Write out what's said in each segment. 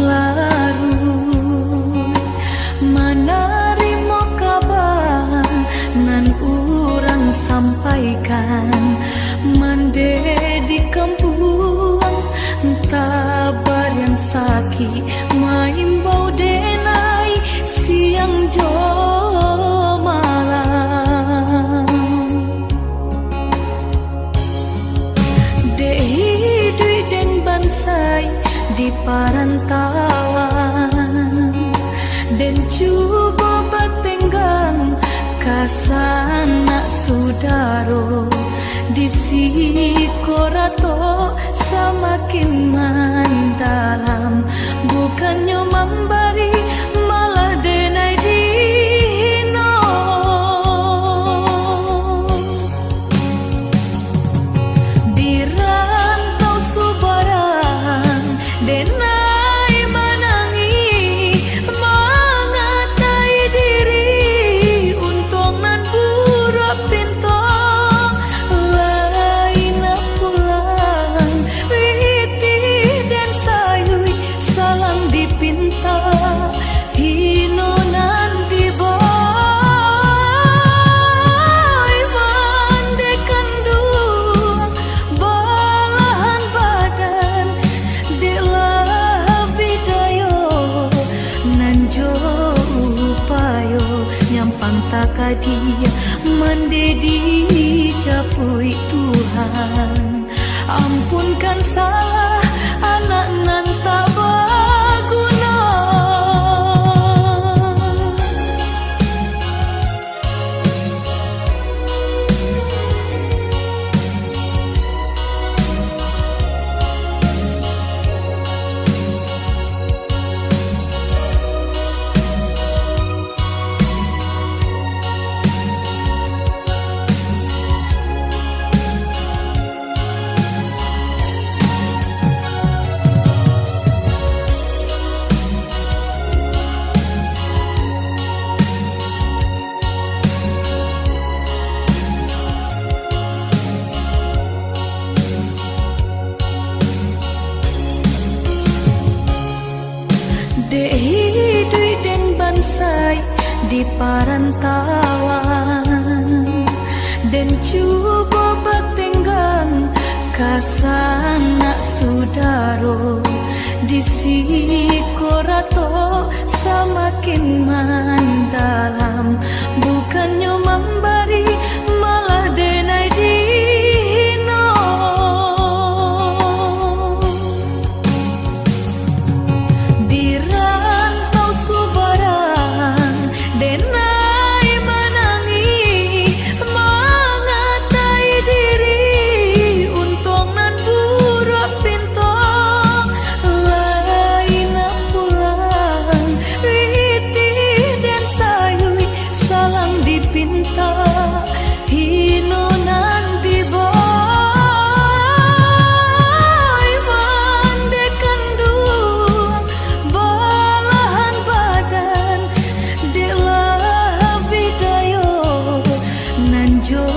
larut menerima kabar nan urang sampaikan mande di kampung tabar yang sakit maimbau denai siang jo malam dehi dui den bansai di parantauan dan cuba batenggang kasana sudaro di sikorato semakin mendalam bukannya memberi malah denai dino di rantau subaran denai menangi mengatai diri untung nan buruk pintu dia mendedi capui Tuhan ampunkan salah anak nan tak berguna dehi dui den bansai di parantauan dan cuba batenggang kasana sudaro di sikorato semakin mendalam bukannya memberi malah denai dino di rantau subaran denai menangi mengatai diri untung nan buruk pintu lain pulang riti dan sayui salam dipinta hino nan diboy mande kandung balahan badan delah bidayo nan jo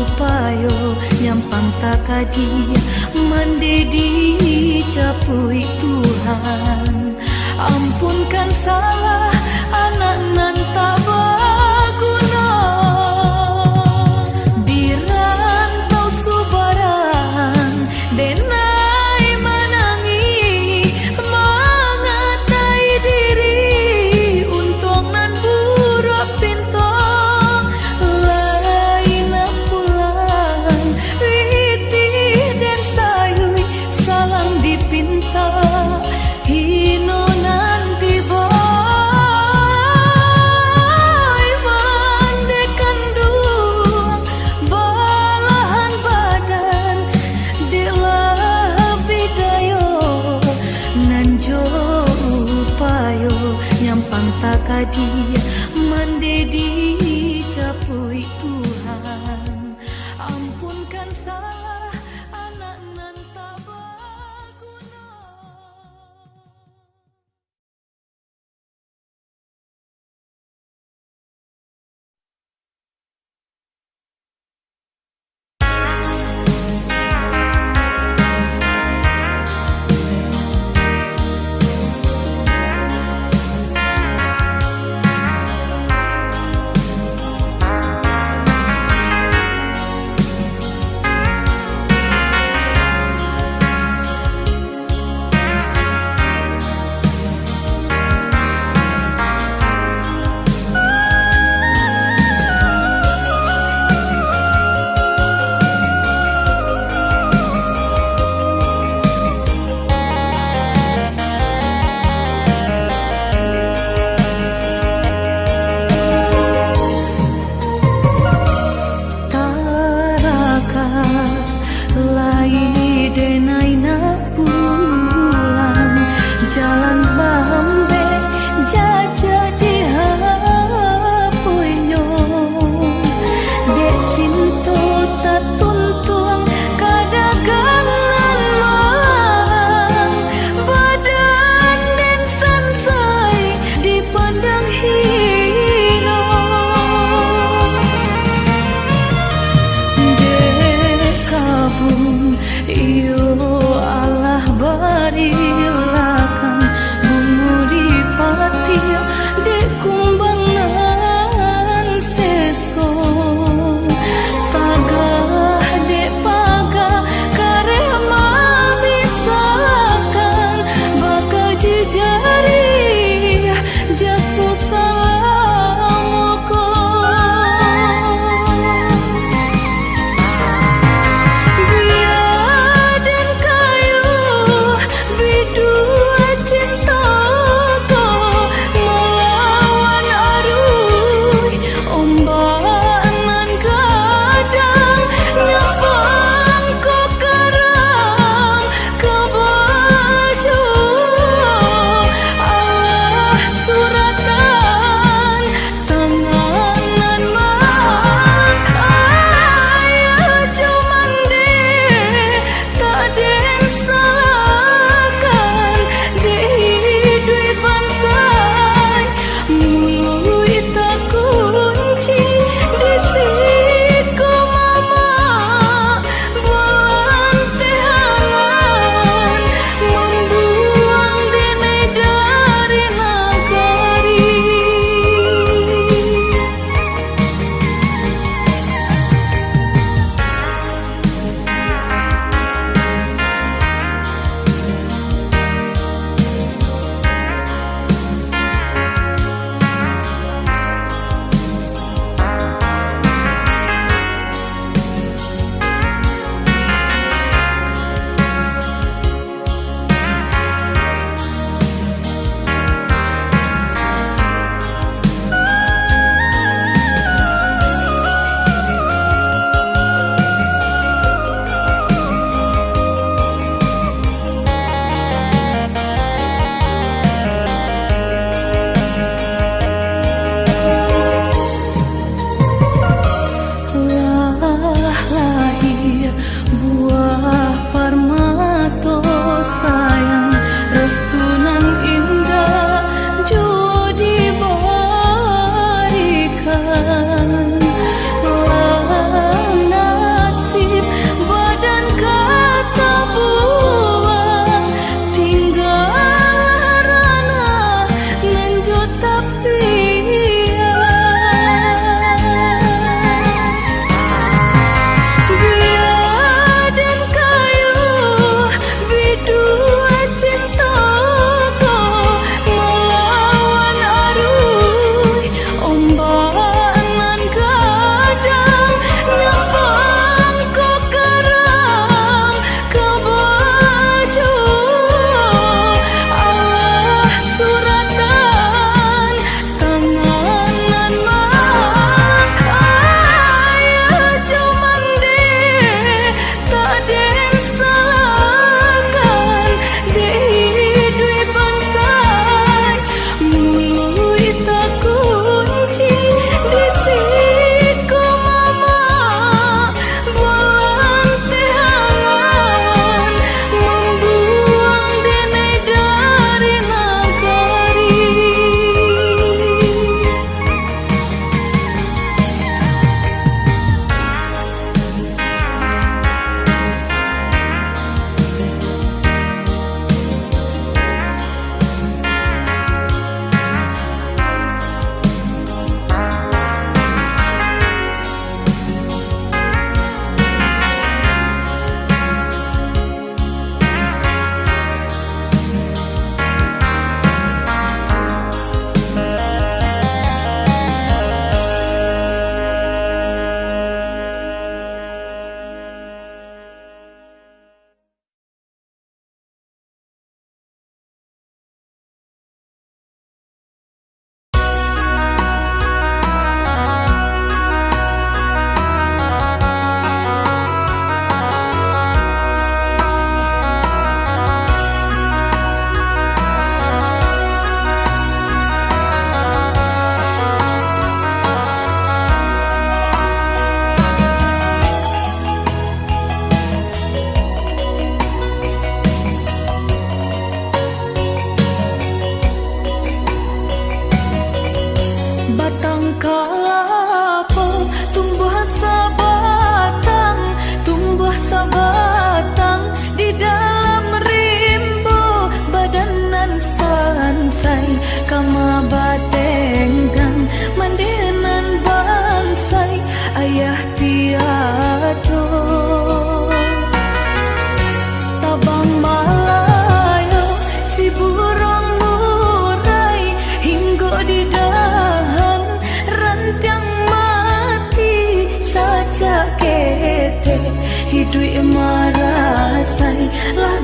upayo nyampang takadia mendedi capui Tuhan ampunkan salah anak nan tak berguna di rantau subaran denai menangi mengatai diri untung nan buruk pintu lain pulang riti dan sayui salam dipinta hino nan diboy mande kandung balahan badan delah bidayo nan jo upayo nyampang takadia mendedi capui Tuhan ampunkan salah anak nan tak berguna.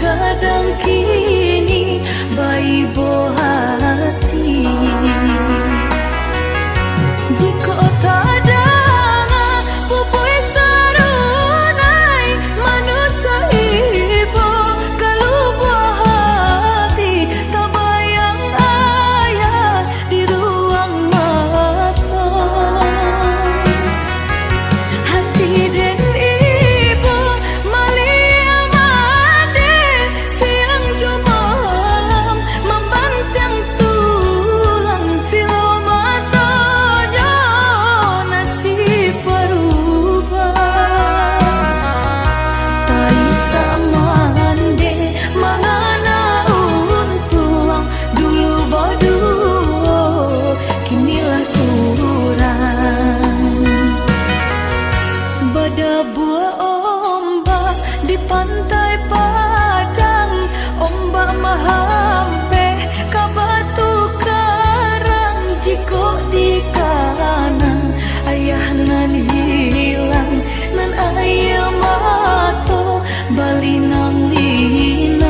lagadang kini bayi bohati. Jika tadang pupui sarunai manusia ibu kalau buah hati tak bayang ayah di ruang mata. Hati dan ibu malia made siang jumalam membantang tulang filo masanya nasib berubah. Tai samande mangana untuang dulu bodoh kinilah suram. Bada buah ombak di pantai Padang, ombak mahampe ka batu karang. Jiko di kanan ayah nan hilang nan ayah mato balinang linang.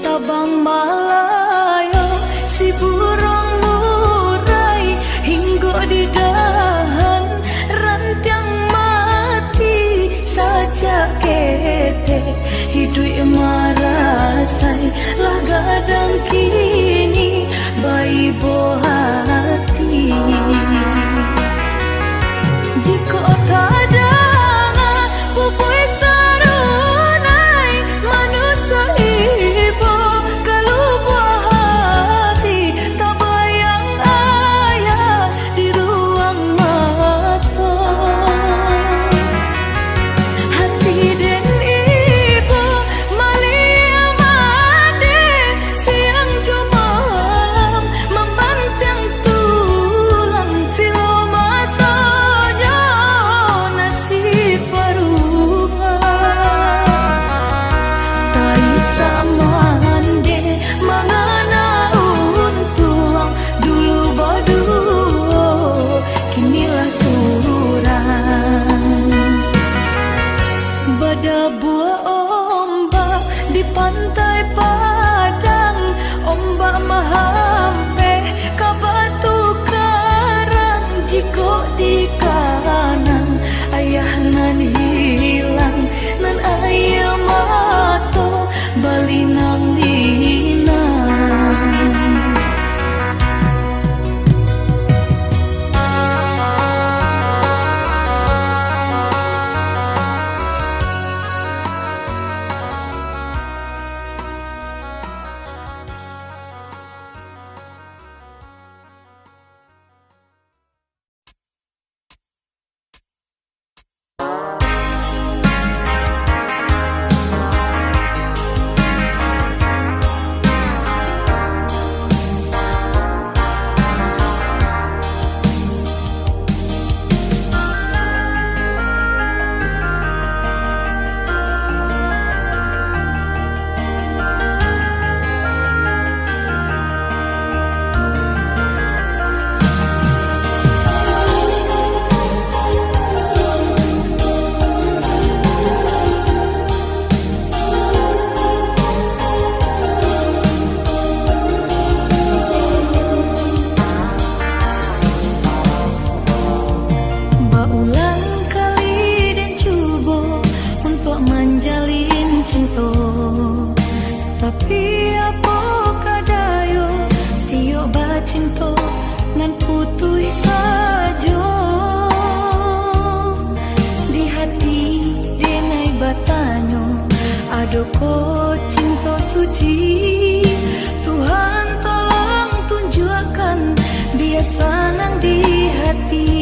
Tabang Malayo si burung murai hingga di dahan rantiang mati saja kete hidup marasai lagadang kini bayi bohati. Jika tadang pupui sarunai manusia ibu kalau buah hati tak bayang ayah di ruang mata. Hati dan ibu malia made siang jumalam membantang tulang filo masanya nasib berubah. Tai samande mangana untuang dulu bodoh kinilah suram. Bada buah ombak di pantai Padang, ombak mahampe ka batu karang. Jiko di kanan ayah nan hilang nan ayah mato balinang linang. Doko cinta suci, Tuhan tolong tunjukkan biasa nang di hati.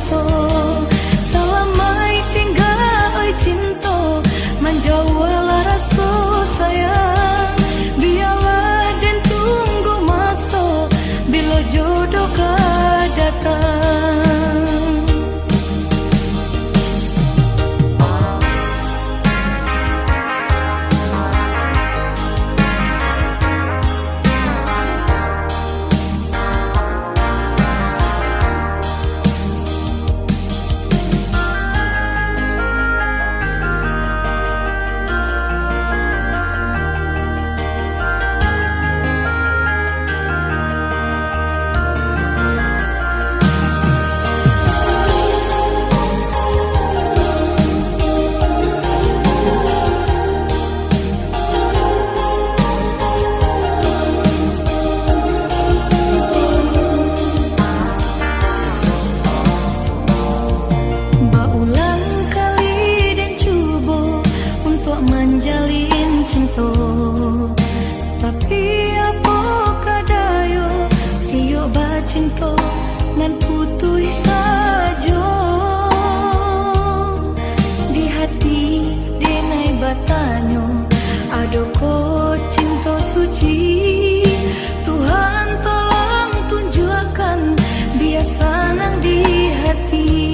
masuk. Salamai tinggal oi cinta, menjauhlah rasa sayang. Biarlah dan tunggu masuk, bila jodoh kau datang. Menjalin cinta, tapi apa kadayo tiyo bacinta nan putus saja. Di hati denai batanyo ado ko cinta suci. Tuhan tolong tunjukkan biasa nang di hati.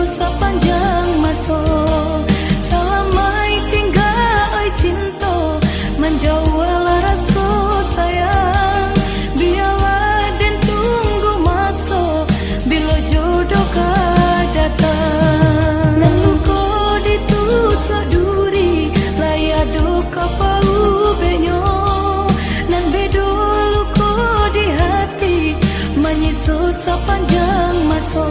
Sepanjang masa, salamai tinggal oi cinta, menjauhlah rasa sayang. Biarlah dan tunggu masa, bila jodoh kau datang. Lalu kau ditusuk duri, layak duka pau benyo, nan bedo luka di hati, menyusul sepanjang masa.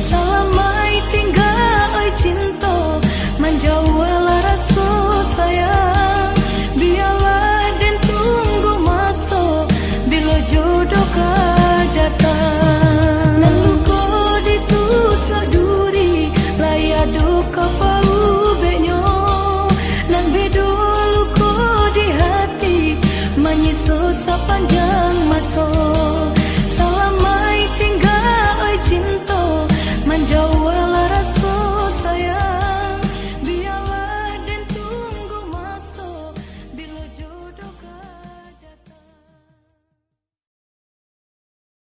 Salamai tinggal oi cinta, menjauhlah rasa sayang. Biarlah dan tunggu masa, bila jodoh kau datang. Lalu kau ditusuk duri, layak duka pau benyo, nan bedo luka di hati, menyusul sepanjang masa.